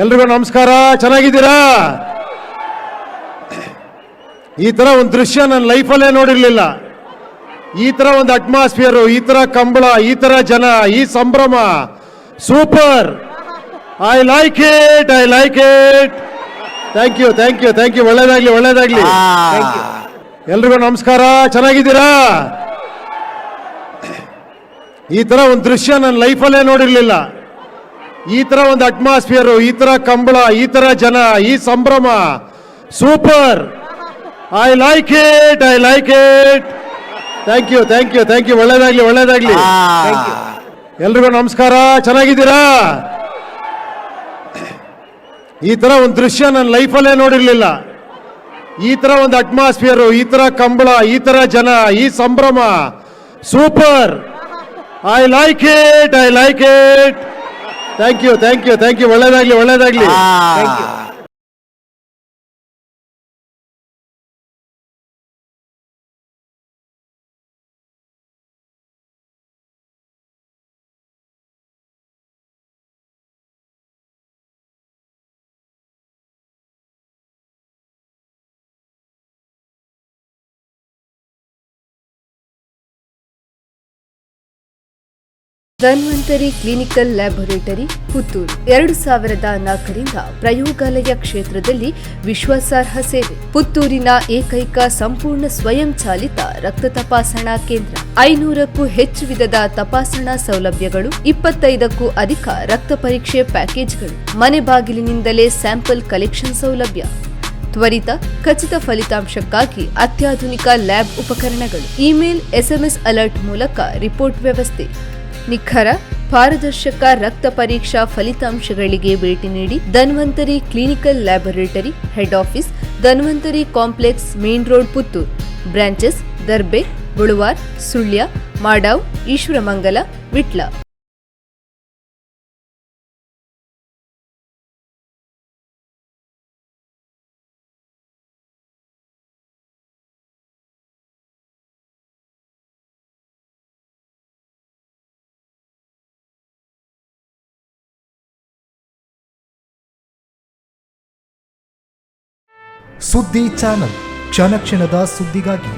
ಎಲ್ರಿಗೂ ನಮಸ್ಕಾರ. ಚೆನ್ನಾಗಿದ್ದೀರಾ? ಈ ತರ ಒಂದು ದೃಶ್ಯ ನನ್ನ ಲೈಫಲ್ಲೇ ನೋಡಿರ್ಲಿಲ್ಲ. ಈ ತರ ಒಂದು ಅಟ್ಮಾಸ್ಫಿಯರ್, ಈ ತರ ಕಂಬಳ, ಈ ತರ ಜನ, ಈ ಸಂಭ್ರಮ super. I like it. Thank you. ಒಳ್ಳೇದಾಗ್ಲಿ. ಎಲ್ರಿಗೂ ನಮಸ್ಕಾರ. ಚೆನ್ನಾಗಿದ್ದೀರಾ? ಈ ತರ ಒಂದು ದೃಶ್ಯ ನನ್ನ ಲೈಫಲ್ಲೇ ನೋಡಿರ್ಲಿಲ್ಲ. ಈ ತರ ಒಂದು ಅಟ್ಮಾಸ್ಫಿಯರ್, ಈ ತರ ಕಂಬಳ, ಈ ತರ ಜನ, ಈ ಸಂಭ್ರಮ super. I like it. Thank you. ಒಳ್ಳೇದಾಗ್ಲಿ. ಎಲ್ರಿಗೂ ನಮಸ್ಕಾರ. ಚೆನ್ನಾಗಿದ್ದೀರಾ? ಈ ತರ ಒಂದು ದೃಶ್ಯ ನನ್ನ ಲೈಫಲ್ಲೇ ನೋಡಿರ್ಲಿಲ್ಲ. ಈ ತರ ಒಂದು ಅಟ್ಮಾಸ್ಫಿಯರ್, ಈ ತರ ಕಂಬಳ, ಈ ತರ ಜನ, ಈ ಸಂಭ್ರಮ super. I like it. Thank you. ಒಳ್ಳೇದಾಗ್ಲಿ. ಧನ್ವಂತರಿ ಕ್ಲಿನಿಕಲ್ ಲ್ಯಾಬೊರೇಟರಿ ಪುತ್ತೂರು 2004ರಿಂದ ಪ್ರಯೋಗಾಲಯ ಕ್ಷೇತ್ರದಲ್ಲಿ ವಿಶ್ವಾಸಾರ್ಹ ಸೇವೆ. ಪುತ್ತೂರಿನ ಏಕೈಕ ಸಂಪೂರ್ಣ ಸ್ವಯಂ ಚಾಲಿತ ರಕ್ತ ತಪಾಸಣಾ ಕೇಂದ್ರ. 500ಕ್ಕೂ ಹೆಚ್ಚು ವಿಧದ ತಪಾಸಣಾ ಸೌಲಭ್ಯಗಳು, 25ಕ್ಕೂ ಅಧಿಕ ರಕ್ತ ಪರೀಕ್ಷೆ ಪ್ಯಾಕೇಜ್ಗಳು, ಮನೆ ಬಾಗಿಲಿನಿಂದಲೇ ಸ್ಯಾಂಪಲ್ ಕಲೆಕ್ಷನ್ ಸೌಲಭ್ಯ, ತ್ವರಿತ ಖಚಿತ ಫಲಿತಾಂಶಕ್ಕಾಗಿ ಅತ್ಯಾಧುನಿಕ ಲ್ಯಾಬ್ ಉಪಕರಣಗಳು, ಇಮೇಲ್ SMS ಅಲರ್ಟ್ ಮೂಲಕ ರಿಪೋರ್ಟ್ ವ್ಯವಸ್ಥೆ, ನಿಖರ ಪಾರದರ್ಶಕ ರಕ್ತ ಪರೀಕ್ಷಾ ಫಲಿತಾಂಶಗಳಿಗೆ ಭೇಟಿ ನೀಡಿ. Dhanvantari clinical laboratory, head office Dhanvantari complex, main road, Puttur. Branches Darbe, Buluvar, Sullia, Madav, Eshwaramangala, Vitla. Suddi channel, ಕ್ಷಣ ಕ್ಷಣದ ಸುದ್ದಿಗಾಗಿ.